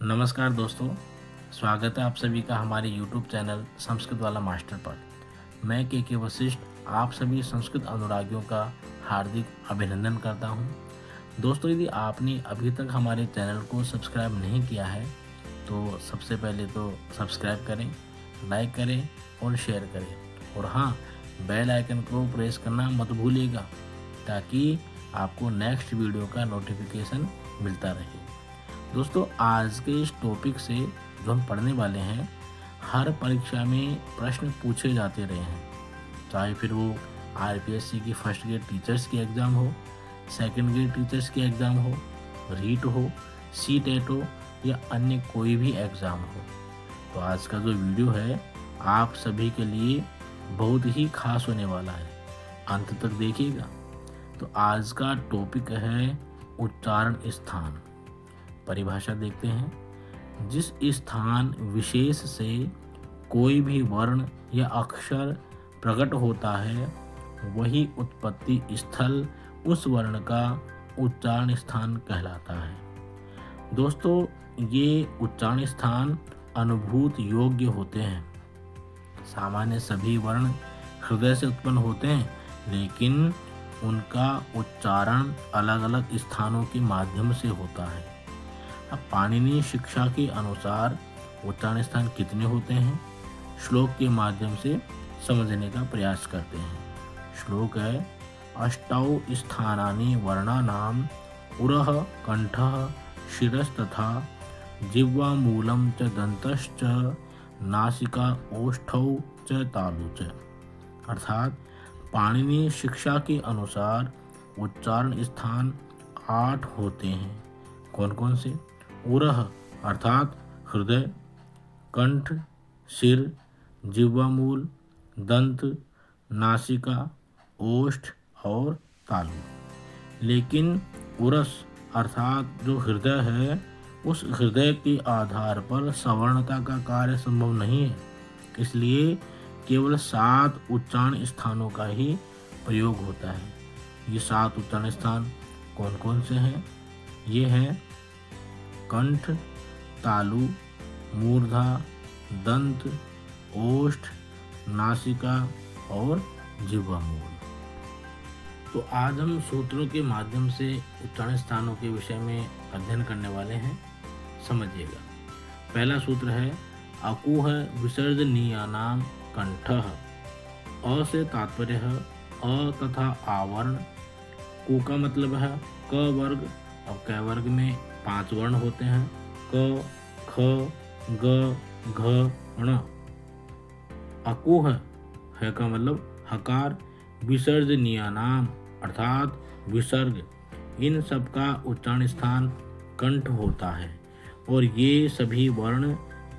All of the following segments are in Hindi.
नमस्कार दोस्तों, स्वागत है आप सभी का हमारे YouTube चैनल संस्कृत वाला मास्टर पर। मैं के वशिष्ठ आप सभी संस्कृत अनुरागियों का हार्दिक अभिनंदन करता हूं। दोस्तों, यदि आपने अभी तक हमारे चैनल को सब्सक्राइब नहीं किया है तो सबसे पहले तो सब्सक्राइब करें, लाइक करें और शेयर करें। और हाँ, बेल आइकन को प्रेस करना मत भूलिएगा ताकि आपको नेक्स्ट वीडियो का नोटिफिकेशन मिलता रहे। दोस्तों, आज के इस टॉपिक से जो हम पढ़ने वाले हैं, हर परीक्षा में प्रश्न पूछे जाते रहे हैं, चाहे फिर वो आरपीएससी की फर्स्ट ग्रेड टीचर्स की एग्ज़ाम हो, सेकंड ग्रेड टीचर्स की एग्ज़ाम हो, रीट हो, सी टेट हो या अन्य कोई भी एग्ज़ाम हो। तो आज का जो वीडियो है आप सभी के लिए बहुत ही खास होने वाला है, अंत तक देखिएगा। तो आज का टॉपिक है उच्चारण स्थान। परिभाषा देखते हैं। जिस स्थान विशेष से कोई भी वर्ण या अक्षर प्रकट होता है वही उत्पत्ति स्थल उस वर्ण का उच्चारण स्थान कहलाता है। दोस्तों, ये उच्चारण स्थान अनुभूत योग्य होते हैं। सामान्य सभी वर्ण हृदय से उत्पन्न होते हैं, लेकिन उनका उच्चारण अलग अलग स्थानों के माध्यम से होता है। अब पाणिनीय शिक्षा के अनुसार उच्चारण स्थान कितने होते हैं, श्लोक के माध्यम से समझने का प्रयास करते हैं। श्लोक है, अष्टौ स्थानानि वर्णानाम उरः कंठः शिरस्तथा जिह्वामूलं च दन्तश्च नासिका ओष्ठौ च तालु च। अर्थात पाणिनीय शिक्षा के अनुसार उच्चारण स्थान 8 होते हैं। कौन कौन से? उरह अर्थात हृदय, कंठ, सिर, जिह्वामूल, दंत, नासिका, ओष्ठ और तालु। लेकिन उरस अर्थात जो हृदय है, उस हृदय के आधार पर सवर्णता का कार्य संभव नहीं है, इसलिए केवल 7 उच्चारण स्थानों का ही प्रयोग होता है। ये 7 उच्चारण स्थान कौन कौन से हैं? ये हैं कंठ, तालु, मूर्धा, दंत, ओष्ठ, नासिका और जिह्वामूल। तो आज हम सूत्रों के माध्यम से उच्चारण स्थानों के विषय में अध्ययन करने वाले हैं। समझिएगा। पहला सूत्र है, अकुह विसर्जनीयानाम कंठः। अ से तात्पर्य है अ तथा आवर्ण। कु का मतलब है क वर्ग। और क वर्ग में 5 वर्ण होते हैं, क, ख, ग, घ, ण। अकुह है का मतलब हकार। विसर्जनीयानाम अर्थात विसर्ग, इन सब का उच्चारण स्थान कंठ होता है और ये सभी वर्ण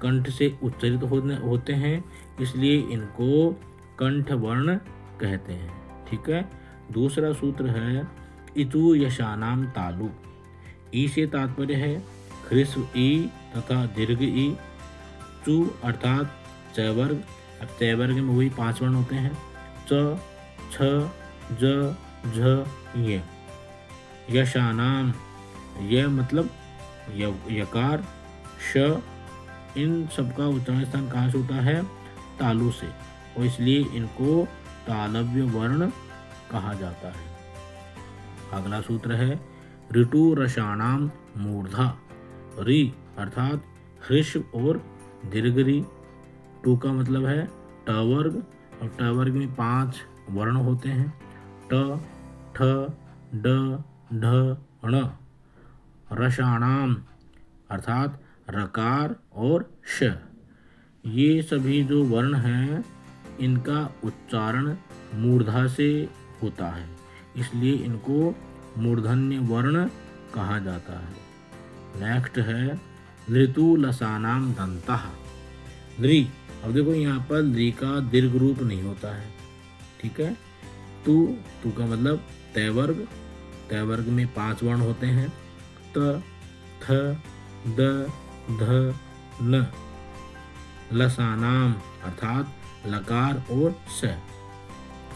कंठ से उच्चारित होते हैं, इसलिए इनको कंठ वर्ण कहते हैं। ठीक है। दूसरा सूत्र है, इतु यशानाम तालु। ई से तात्पर्य है ह्रस्व ई तथा दीर्घ ई। चु अर्थात चवर्ग। अब चवर्ग में वही 5 वर्ण होते हैं, च, छ, ज, झ, य। यशानाम, यह मतलब यकार, श, इन सबका उच्चारण स्थान कहाँ से होता है? तालु से, और इसलिए इनको तालव्य वर्ण कहा जाता है। अगला सूत्र है, ऋतु रसाणाम मूर्धा। री अर्थात ह्रस्व और दीर्घ री। टू का मतलब है ट वर्ग, और ट वर्ग में 5 वर्ण होते हैं, ट, ठ, ड, ढ, ण। रसाणाम अर्थात रकार और श। ये सभी जो वर्ण हैं इनका उच्चारण मूर्धा से होता है, इसलिए इनको मूर्धन्य वर्ण कहा जाता है। नेक्स्ट है, ऋतु लसानाम दंतः। ली, अब देखो यहाँ पर ली का दीर्घ रूप नहीं होता है। ठीक है। तू का मतलब तय वर्ग। तय वर्ग में 5 वर्ण होते हैं, त, थ, द, ध, न। लसानाम अर्थात लकार और स।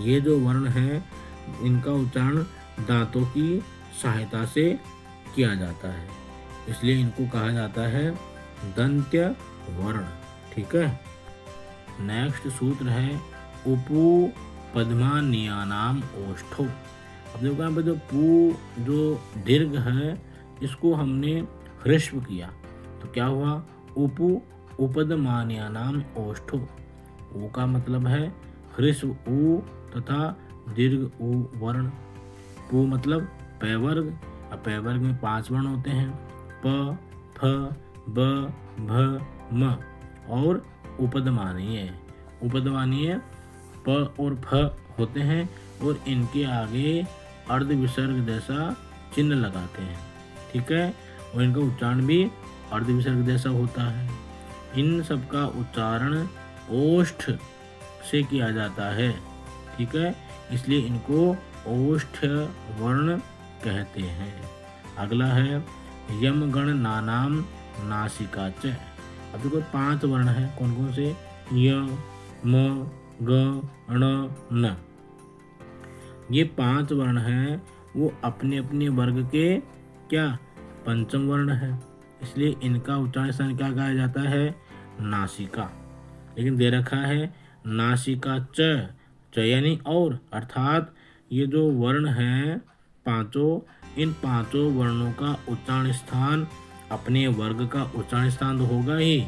ये जो वर्ण हैं इनका उच्चारण दांतों की सहायता से किया जाता है। इसलिए इनको कहा जाता है दंत्य वर्ण। ठीक है। नेक्स्ट सूत्र है उपू पद्मानियानाम ओष्ठो। अब देखो यहाँ पे जो पू जो दीर्घ है इसको हमने ह्रस्व किया तो क्या हुआ उपू उपदमानियानाम ओष्ठो। ऊ का मतलब है ह्रस्व ऊ तथा दीर्घ ऊ वर्ण। पू मतलब पैवर्ग। अब पैवर्ग में 5 वर्ण होते हैं प फ ब भ म और उपदमानीय। उपदमानीय प और फ होते हैं और इनके आगे अर्ध विसर्ग जैसा चिन्ह लगाते हैं। ठीक है। और इनका उच्चारण भी अर्ध विसर्ग जैसा होता है। इन सब का उच्चारण ओष्ठ से किया जाता है। ठीक है। इसलिए इनको ओष्ठ वर्ण कहते हैं। अगला है यम गण नानाम नासिका च। अब देखो 5 वर्ण हैं। कौन कौन से? य म ग ण न। ये 5 वर्ण हैं वो अपने अपने वर्ग के क्या पंचम वर्ण है। इसलिए इनका उच्चारण स्थान क्या कहा जाता है? नासिका। लेकिन दे रखा है नासिका च यानी और, अर्थात ये जो वर्ण हैं पांचों, इन पांचों वर्णों का उच्चारण स्थान अपने वर्ग का उच्चारण स्थान तो होगा ही।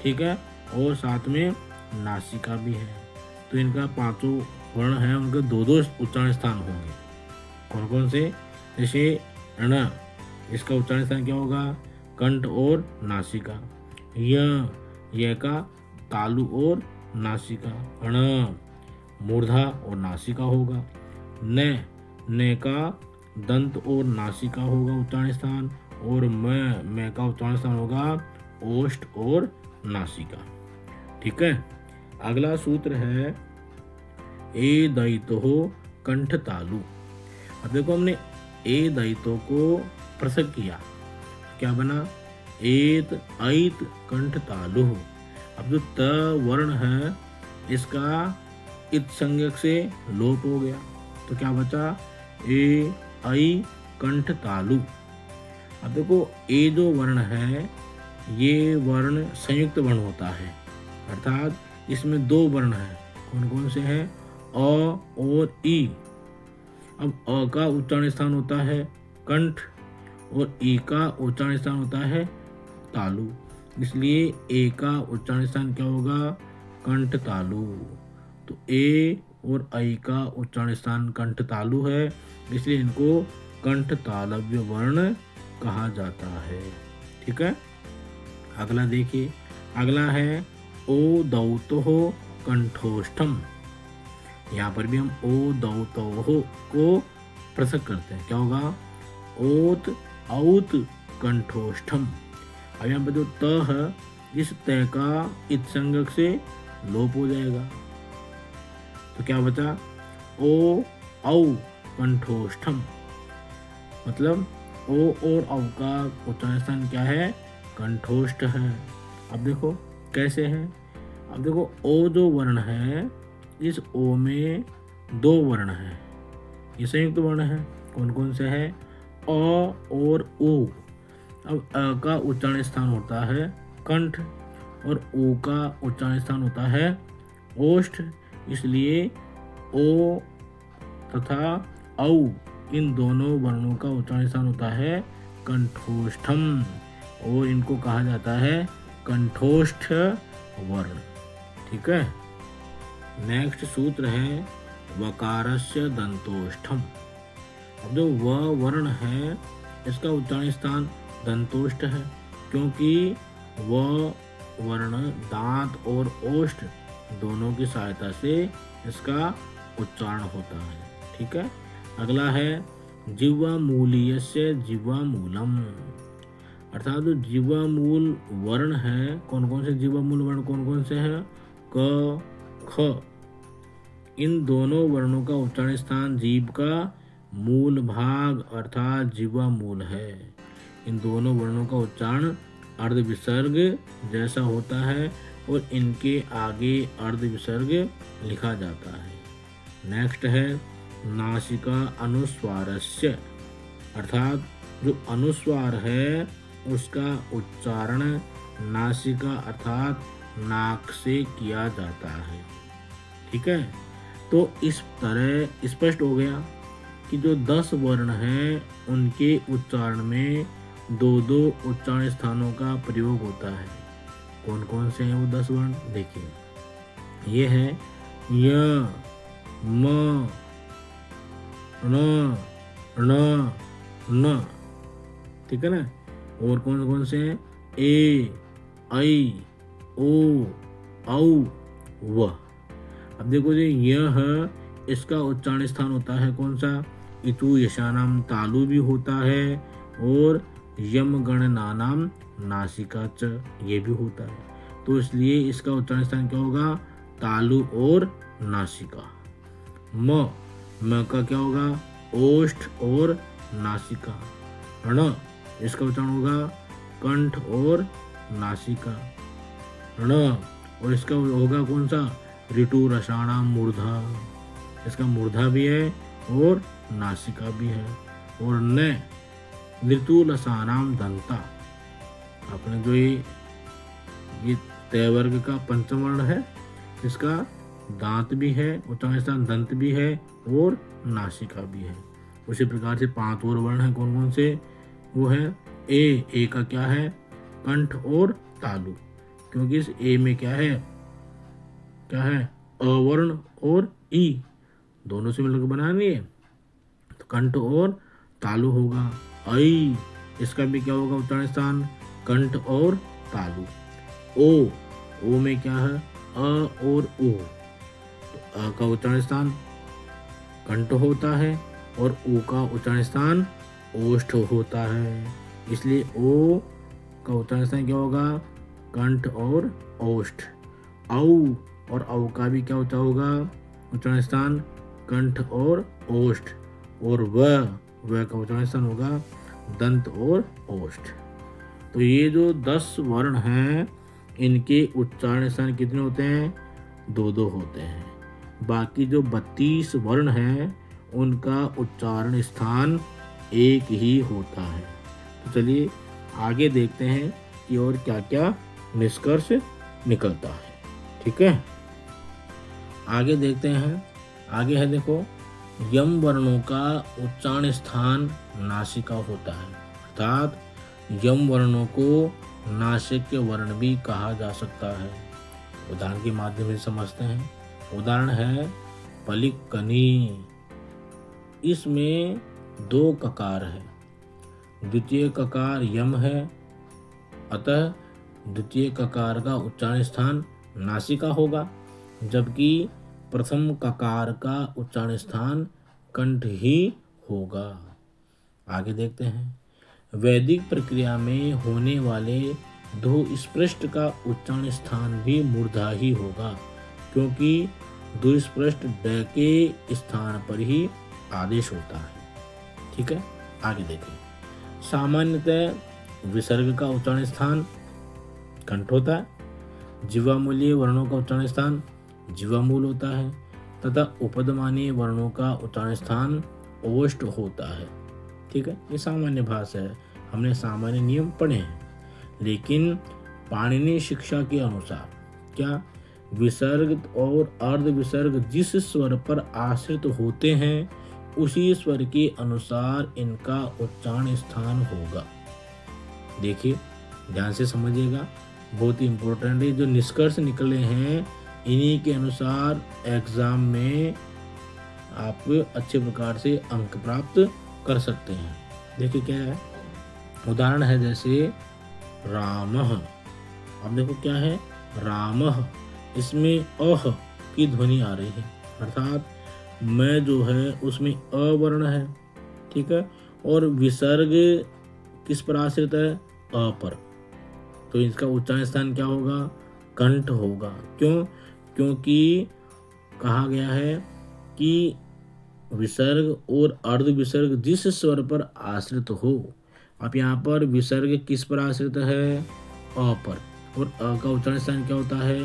ठीक है। और साथ में नासिका भी है तो इनका 5 वर्ण हैं उनके 2-2 उच्चारण स्थान होंगे। कौन कौन से? जैसे ण, इसका उच्चारण स्थान क्या होगा? कंठ और नासिका। य का तालु और नासिका। ण मूर्धा और नासिका होगा। न का दंत और नासिका होगा उच्चारण स्थान। और म का उच्चारण स्थान होगा ओष्ठ और नासिका। ठीक है। अगला सूत्र है ए दयितो कंठ तालु। अब देखो हमने ए दयितो को पृथक किया, क्या बना? एत ऐत कंठ तालु। अब जो त वर्ण है इसका इत संज्ञक से लोप हो गया तो क्या बचा? ए ऐ कंठ तालु। अब देखो ए जो वर्ण है ये वर्ण संयुक्त वर्ण होता है, अर्थात इसमें 2 वर्ण हैं। कौन कौन से हैं? अ और ई। अब अ का उच्चारण स्थान होता है कंठ और ई का उच्चारण स्थान होता है तालु। इसलिए ए का उच्चारण स्थान क्या होगा? कंठ तालु। तो ए और ऐ का उच्चारण स्थान कंठ तालु है, इसलिए इनको कंठ तालव्य वर्ण कहा जाता है। ठीक है। अगला देखिए, अगला है ओ दौतो कंठोष्ठम। यहाँ पर भी हम ओ दौतो को पृथक करते हैं, क्या होगा? ओत औत कंठोष्ठम। अब यहाँ पर जो त है इस त का इत संज्ञक से लोप हो जाएगा तो क्या बचा? ओ औ कंठोष्ठम। मतलब ओ और औ का उच्चारण स्थान क्या है? कंठोष्ठ है। अब देखो कैसे है। अब देखो ओ जो वर्ण है इस ओ में 2 वर्ण हैं, ये संयुक्त वर्ण है। कौन कौन से है? अ और उ। अब अ का उच्चारण स्थान होता है कंठ और उ का उच्चारण स्थान होता है ओष्ठ, इसलिए ओ तथा औ इन दोनों वर्णों का उच्चारण स्थान होता है कंठोष्ठम और इनको कहा जाता है कंठोष्ठ वर्ण। ठीक है। नेक्स्ट सूत्र है वकारस्य दंतोष्ठम। अब जो व वर्ण है इसका उच्चारण स्थान दंतोष्ठ है क्योंकि व वर्ण दांत और ओष्ठ दोनों की सहायता से इसका उच्चारण होता है। ठीक है। अगला है जिह्वामूलीयस्य जिह्वामूलम। अर्थात जो जिह्वामूल वर्ण है, कौन कौन से जिह्वामूल वर्ण कौन कौन से हैं? क ख। इन दोनों वर्णों का उच्चारण स्थान जीभ का मूल भाग अर्थात जिह्वामूल है। इन दोनों वर्णों का उच्चारण अर्ध विसर्ग जैसा होता है और इनके आगे अर्ध विसर्ग लिखा जाता है। नेक्स्ट है नासिका अनुस्वारस्य। अर्थात जो अनुस्वार है उसका उच्चारण नासिका अर्थात नाक से किया जाता है। ठीक है, तो इस तरह स्पष्ट हो गया कि जो 10 वर्ण हैं उनके उच्चारण में दो दो उच्चारण स्थानों का प्रयोग होता है। कौन कौन से हैं वो 10 वर्ण? देखिए, ये है य, म, ण, ण, न। ठीक है ना। और कौन कौन से हैं? ए, ऐ, ओ, औ, व। अब देखो जी, यह इसका उच्चारण स्थान होता है कौन सा? इतु यशानाम तालु भी होता है और यम गण नानाम नासिका च, ये भी होता है। तो इसलिए इसका उच्चारण स्थान क्या होगा? तालु और नासिका। म का क्या होगा? ओष्ठ और नासिका। ण इसका उच्चारण होगा कंठ और नासिका। ण और इसका होगा कौन सा? ऋतु रसाणाम मूर्धा, इसका मूर्धा भी है और नासिका भी है। और न ऋतु लसानाम दंता, अपने जो ये तय वर्ग का पंचम वर्ण है, इसका दांत भी है, उच्चारण स्थान दंत भी है और नासिका भी है। उसी प्रकार से 5 और वर्ण हैं। कौन कौन से? वो है ए का क्या है? कंठ और तालु, क्योंकि इस ए में क्या है? अवर्ण और ई दोनों से मिलकर बना नहीं है, तो कंठ और तालु होगा। ऐ इसका भी क्या होगा उच्चारण स्थान? कंठ और तालु। ओ में क्या है? अ और ओ, तो अ का उच्चारण स्थान कंठ होता है और ओ का उच्चारण स्थान ओष्ठ होता है, इसलिए ओ का उच्चारण स्थान क्या होगा? कंठ और ओष्ठ। औ और औ का भी क्या होगा उच्चारण स्थान? कंठ और ओष्ठ। और व का उच्चारण स्थान होगा दंत और ओष्ठ। तो ये जो 10 वर्ण हैं इनके उच्चारण स्थान कितने होते हैं? 2-2 होते हैं। बाकी जो 32 वर्ण हैं उनका उच्चारण स्थान एक ही होता है। तो चलिए आगे देखते हैं कि और क्या क्या निष्कर्ष निकलता है। ठीक है, आगे देखते हैं। आगे है देखो, यम वर्णों का उच्चारण स्थान नासिका होता है, अर्थात यम वर्णों को नासिक के वर्ण भी कहा जा सकता है। उदाहरण के माध्यम से समझते हैं। उदाहरण है पलिक्कनी, इसमें 2 ककार है, द्वितीय ककार यम है, अतः द्वितीय ककार का उच्चारण स्थान नासिका होगा, जबकि प्रथम ककार का उच्चारण स्थान कंठ ही होगा। आगे देखते हैं। वैदिक प्रक्रिया में होने वाले धो स्पृष्ट का उच्चारण स्थान भी मूर्धा ही होगा, क्योंकि दुस्पृष्ट ड के स्थान पर ही आदेश होता है। ठीक है, आगे देखें। सामान्यतः विसर्ग का उच्चारण स्थान कंठ होता है, जीवामूलीय वर्णों का उच्चारण स्थान जीवामूल होता है तथा उपदमानीय वर्णों का उच्चारण स्थान ओष्ठ होता है। ठीक है, ये सामान्य भाषा है, हमने सामान्य नियम पढ़े हैं। लेकिन पाणिनि शिक्षा के अनुसार क्या विसर्ग और अर्ध विसर्ग जिस स्वर पर आश्रित होते हैं उसी स्वर के अनुसार इनका उच्चारण स्थान होगा। देखिए ध्यान से समझिएगा, बहुत ही इम्पोर्टेंट है। जो निष्कर्ष निकले हैं इन्हीं के अनुसार एग्जाम में आप अच्छे प्रकार से अंक प्राप्त कर सकते हैं। देखिए क्या है, उदाहरण है जैसे रामः। अब देखो क्या है रामः, इसमें अह की ध्वनि आ रही है, अर्थात मैं जो है उसमें अवर्ण है। ठीक है, और विसर्ग किस पर आश्रित है? अ पर, तो इसका उच्चारण स्थान क्या होगा? कंठ होगा। क्यों? क्योंकि कहा गया है कि विसर्ग और अर्ध विसर्ग जिस स्वर पर आश्रित हो। अब यहाँ पर विसर्ग किस पर आश्रित है? अ पर, और अ का उच्चारण स्थान क्या होता है?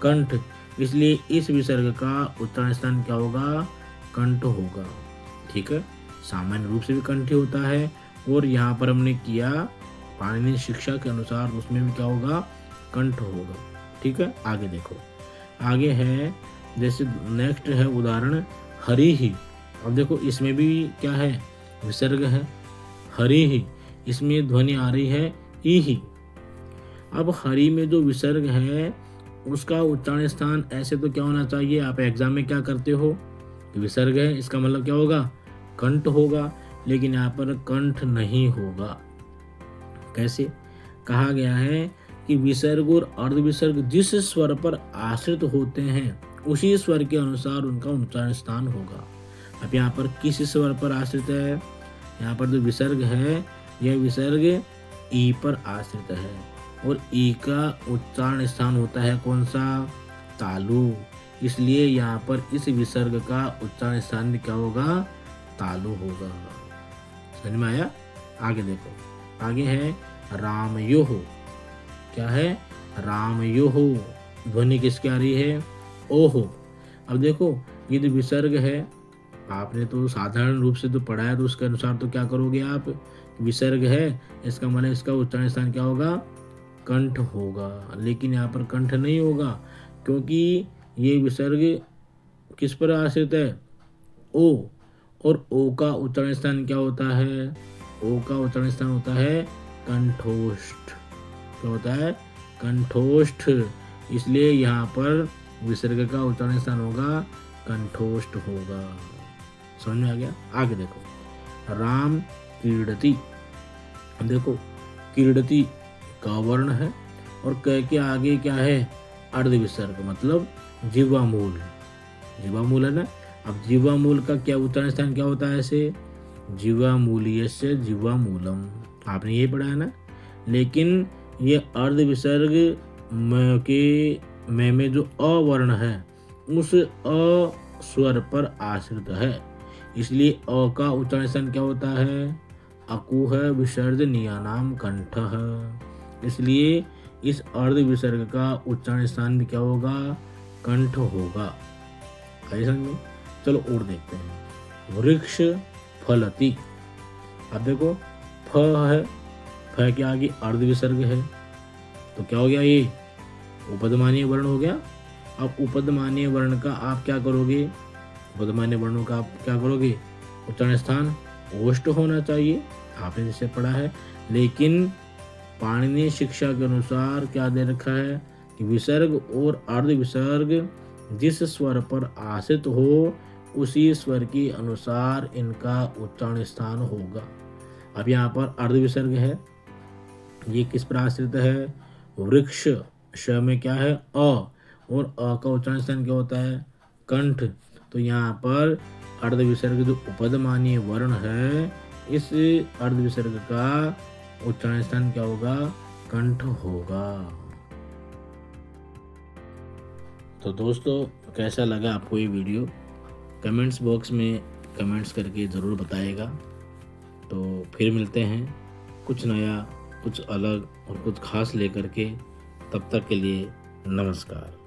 कंठ, इसलिए इस विसर्ग का उच्चारण स्थान क्या होगा? कंठ होगा। ठीक है, सामान्य रूप से भी कंठ होता है, और यहाँ पर हमने किया पाणिनि शिक्षा के अनुसार उसमें भी क्या होगा, कंठ होगा। ठीक है, आगे देखो, आगे है जैसे नेक्स्ट है उदाहरण हरि ही। अब देखो इसमें भी क्या है, विसर्ग है, हरि ही, इसमें ध्वनि आ रही है ई ही। अब हरि में जो विसर्ग है उसका उच्चारण स्थान ऐसे तो क्या होना चाहिए, आप एग्जाम में क्या करते हो, विसर्ग है इसका मतलब क्या होगा, कंठ होगा, लेकिन यहाँ पर कंठ नहीं होगा। कैसे, कहा गया है कि विसर्ग और अर्धविसर्ग जिस स्वर पर आश्रित होते हैं उसी स्वर के अनुसार उनका उच्चारण स्थान होगा। अब यहाँ पर किस स्वर पर आश्रित है, यहाँ पर जो विसर्ग है यह विसर्ग ई पर आश्रित है और ई का उच्चारण स्थान होता है कौन सा, तालु। इसलिए यहाँ पर इस विसर्ग का उच्चारण स्थान क्या होगा, तालु होगा। समझ में आया। आगे देखो, आगे है रामयोः। क्या है, रामयोः, ध्वनि किसकी आ रही है, ओहो। अब देखो ये जो विसर्ग है आपने तो साधारण रूप से तो पढ़ा है, तो उसके अनुसार तो क्या करोगे आप, विसर्ग है इसका मतलब इसका उच्चारण स्थान क्या होगा, कंठ होगा। लेकिन यहाँ पर कंठ नहीं होगा क्योंकि ये विसर्ग किस पर आश्रित है, ओ, और ओ का उच्चारण स्थान क्या होता है, ओ का उच्चारण स्थान होता है कंठोष्ठ। क्या होता है, कंठोष्ठ। इसलिए यहाँ पर विसर्ग का उच्चारण स्थान होगा कंठोष्ठ होगा। समझ में आ गया। आगे देखो, राम क्रीडति। देखो क्रीडति का वर्ण है और क के आगे क्या है, अर्ध विसर्ग मतलब जीवामूल। जीवामूल है ना। अब जीवामूल का क्या उच्चारण स्थान क्या होता है, ऐसे जीवामूलीयस्य जीवामूलम, आपने ये पढ़ा है ना। लेकिन ये अर्ध विसर्ग में जो अवर्ण है उस अ स्वर पर आश्रित है, इसलिए अ का उच्चारण स्थान क्या होता है, अकुह विसर्जनीयानाम कंठ है। इसलिए इस अर्ध विसर्ग का उच्चारण स्थान भी क्या होगा, कंठ होगा। समझ में। चलो और देखते हैं, वृक्ष फलति। अब देखो फ है, फ के आगे अर्ध विसर्ग है तो क्या हो गया, ये उपदमानीय वर्ण हो गया। अब उपदमानीय वर्ण का आप क्या करोगे, उपदमानीय वर्णों का आप क्या करोगे, उच्चारण स्थान ओष्ठ होना चाहिए, आपने जैसे पढ़ा है। लेकिन पाणिनि शिक्षा के अनुसार क्या दे रखा है कि विसर्ग और अर्ध विसर्ग जिस स्वर पर आश्रित हो उसी स्वर के अनुसार इनका उच्चारण स्थान होगा। अब यहाँ पर अर्ध विसर्ग है, ये किस पर आश्रित है, वृक्ष। श में क्या है, अ, और अ का उच्चारण स्थान क्या होता है, कंठ। तो यहाँ पर अर्ध विसर्ग जो उपदमानीय वर्ण है इस अर्ध विसर्ग का उच्चारण स्थान क्या होगा, कंठ होगा। तो दोस्तों कैसा लगा आपको ये वीडियो, कमेंट्स बॉक्स में कमेंट्स करके ज़रूर बताइएगा। तो फिर मिलते हैं कुछ नया, कुछ अलग और कुछ खास लेकर के। तब तक के लिए नमस्कार।